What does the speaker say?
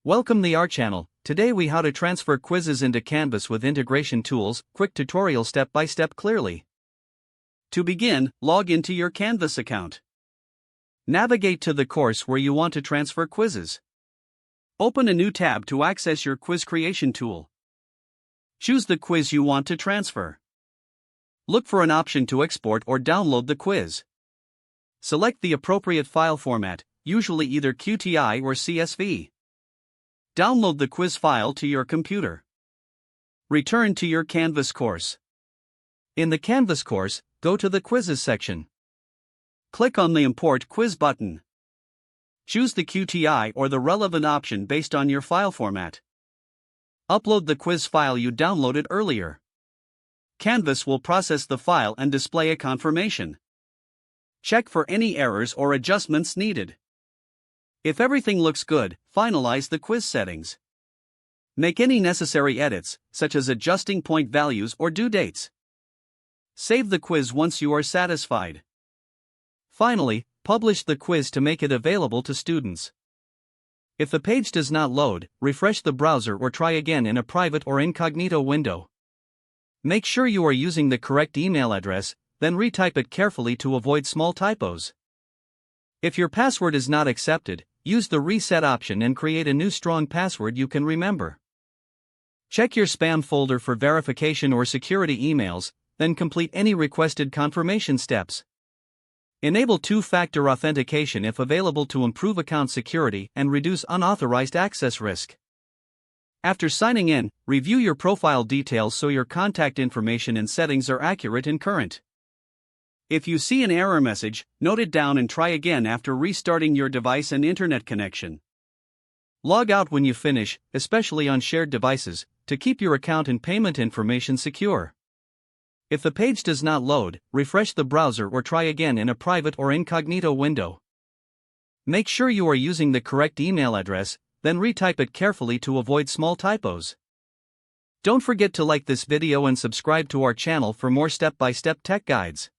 Welcome to our channel. Today we how to transfer quizzes into Canvas with integration tools, quick tutorial step by step clearly. To begin, log into your Canvas account. Navigate to the course where you want to transfer quizzes. Open a new tab to access your quiz creation tool. Choose the quiz you want to transfer. Look for an option to export or download the quiz. Select the appropriate file format, usually either QTI or CSV. Download the quiz file to your computer. Return to your Canvas course. In the Canvas course, go to the Quizzes section. Click on the Import Quiz button. Choose the QTI or the relevant option based on your file format. Upload the quiz file you downloaded earlier. Canvas will process the file and display a confirmation. Check for any errors or adjustments needed. If everything looks good, finalize the quiz settings. Make any necessary edits, such as adjusting point values or due dates. Save the quiz once you are satisfied. Finally, publish the quiz to make it available to students. If the page does not load, refresh the browser or try again in a private or incognito window. Make sure you are using the correct email address, then retype it carefully to avoid small typos. If your password is not accepted, use the reset option and create a new strong password you can remember. Check your spam folder for verification or security emails, then complete any requested confirmation steps. Enable two-factor authentication if available to improve account security and reduce unauthorized access risk. After signing in, review your profile details so your contact information and settings are accurate and current. If you see an error message, note it down and try again after restarting your device and internet connection. Log out when you finish, especially on shared devices, to keep your account and payment information secure. If the page does not load, refresh the browser or try again in a private or incognito window. Make sure you are using the correct email address, then retype it carefully to avoid small typos. Don't forget to like this video and subscribe to our channel for more step-by-step tech guides.